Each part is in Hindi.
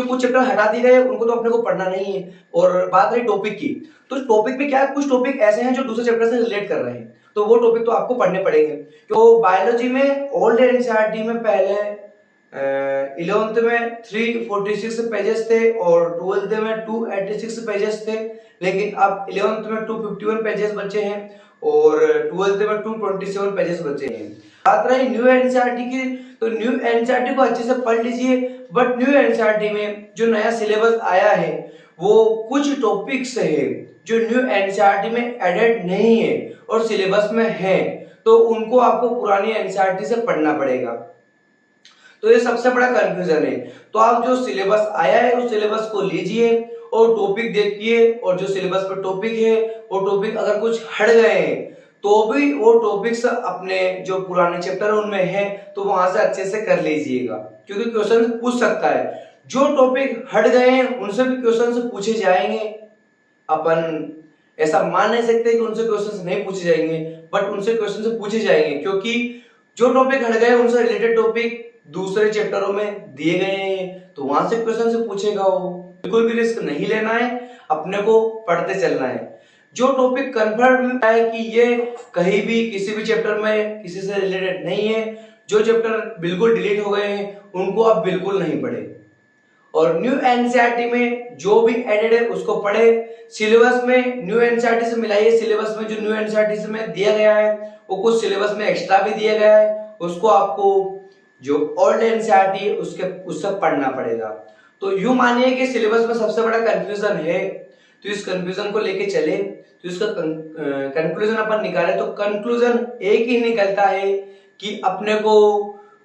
कुछ चैप्टर हटा दिए गए उनको तो अपने को पढ़ना नहीं है। और बात रही टॉपिक की, तो टॉपिक में क्या है, कुछ टॉपिक ऐसे हैं जो दूसरे चैप्टर से रिलेट कर रहे हैं, तो वो टॉपिक तो आपको पढ़ने पड़ेंगे। तो बायोलॉजी में ओल्ड एनसीईआरटी में पहले 11th में 346 पेजेस थे और 12th में 286 पेजेस थे, लेकिन अब 11th में 251 पेजेस बचे हैं और 12th में 227 पेजेस बचे हैं। बात रही न्यू एनसीईआरटी की, तो न्यू एनसीईआरटी को अच्छे से पढ़ लीजिए, बट न्यू एनसीईआरटी में जो नया सिलेबस आया है वो कुछ टॉपिक्स है जो न्यू एनसीईआरटी में एडेड नहीं है और सिलेबस में है, तो उनको आपको पुरानी एनसीईआरटी से पढ़ना पड़ेगा। तो ये सबसे बड़ा कंफ्यूजन है। तो आप जो सिलेबस आया है उस सिलेबस को लीजिए और टॉपिक देखिए, और जो सिलेबस पर टॉपिक है वो टॉपिक अगर कुछ हट गए हैं तो भी वो टॉपिक्स अपने जो पुराने चैप्टर उनमें है तो वहां से अच्छे से कर लीजिएगा, क्योंकि क्वेश्चन पूछ सकता है। जो टॉपिक हट गए हैं उनसे भी क्वेश्चन पूछे जाएंगे, अपन ऐसा मान नहीं सकते कि उनसे क्वेश्चन नहीं पूछे जाएंगे, बट उनसे क्वेश्चन पूछे जाएंगे, क्योंकि जो टॉपिक हट गए उनसे रिलेटेड टॉपिक दूसरे चैप्टरों में दिए गए हैं, तो वहां से क्वेश्चन से पूछेगा वो। बिल्कुल भी रिस्क नहीं लेना है, अपने को पढ़ते चलना है। जो टॉपिक कंफर्म है कि ये कहीं भी किसी भी चैप्टर में किसी से रिलेटेड नहीं है, जो चैप्टर बिल्कुल डिलीट हो गए हैं उनको आप बिल्कुल नहीं पढ़े, और न्यू एनसीईआरटी में जो भी एडेड है उसको पढ़े। सिलेबस में न्यू एनसीईआरटी से मिलाइए, सिलेबस में जो न्यू एनसीईआरटी से में दिया गया है वो कुछ सिलेबस में एक्स्ट्रा भी दिया गया है, उसको आपको जो ओल्ड एनसीईआरटी है उससे पढ़ना पड़ेगा। तो यूं मानिए कि सिलेबस में सबसे बड़ा कंफ्यूजन है, तो इस कंफ्यूजन को लेके चले, तो इसका कंक्लूजन अपन निकाले तो कंक्लूजन एक ही निकलता है कि अपने को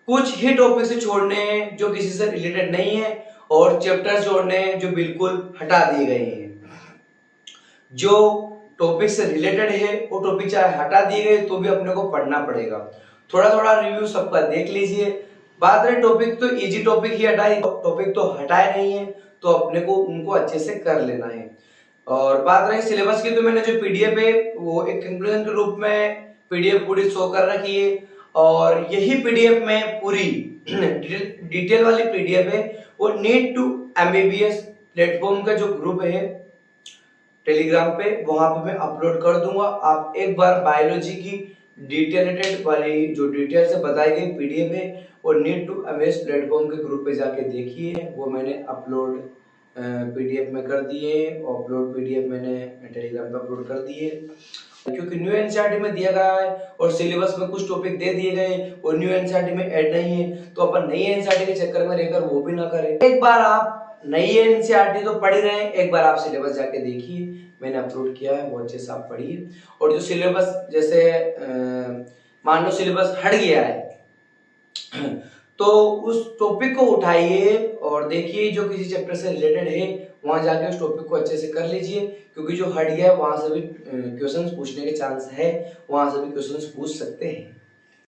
कुछ ही टॉपिक से छोड़ने हैं जो किसी से रिलेटेड नहीं है, और चैप्टर छोड़ने हैं जो बिल्कुल हटा दिए गए हैं। जो टॉपिक से रिलेटेड है वो टॉपिक चाहे हटा दिए गए तो भी अपने को पढ़ना पड़ेगा। थोड़ा थोड़ा रिव्यू सबका देख लीजिए। बात रही टॉपिक, तो इजी टॉपिक ही हटाए, टॉपिक तो हटाए नहीं है, तो अपने को उनको अच्छे से कर लेना है। और बात रही सिलेबस की, तो मैंने जो पीडीएफ है वो एक कंक्लूजन के रूप में पीडीएफ पूरी शो कर रखी है, और यही पीडीएफ में पूरी डिटेल वाली पीडीएफ है वो नीट टू एमबीबीएस प्लेटफॉर्म का जो ग्रुप है टेलीग्राम पे, वहां पे मैं अपलोड कर दूंगा। आप एक बार बायोलॉजी की डिटेलेटेड वाली जो डिटेल से बताई गई पीडीएफ है और नीट टू एमबीबीएस प्लेटफॉर्म के ग्रुप पे जाके देखिए, वो मैंने अपलोड पीडीएफ में कर दिए, अपलोड पीडीएफ मैंने टेलीग्राम पे अपलोड कर दिए। क्योंकि न्यू एनसीईआरटी में दिया गया है और सिलेबस में कुछ टॉपिक दे दिए गए और न्यू एनसीईआरटी में ऐड नहीं है, तो अपन नई एनसीईआरटी के चक्कर में रहकर वो भी ना करें। एक बार आप नई एनसीईआरटी तो पढ़ ही रहे हैं, एक बार आप सिलेबस जाके देखिए, मैंने अपलोड किया है, वो अच्छे से आप पढ़िए। और जो सिलेबस जैसे मान लो सिलेबस हट गया है तो उस टॉपिक को उठाइए और देखिए जो किसी चैप्टर से रिलेटेड है वहां जाके उस टॉपिक को अच्छे से कर लीजिए, क्योंकि जो हट गया है वहां से भी क्वेश्चंस पूछने के चांस है, वहां से भी क्वेश्चंस पूछ सकते हैं।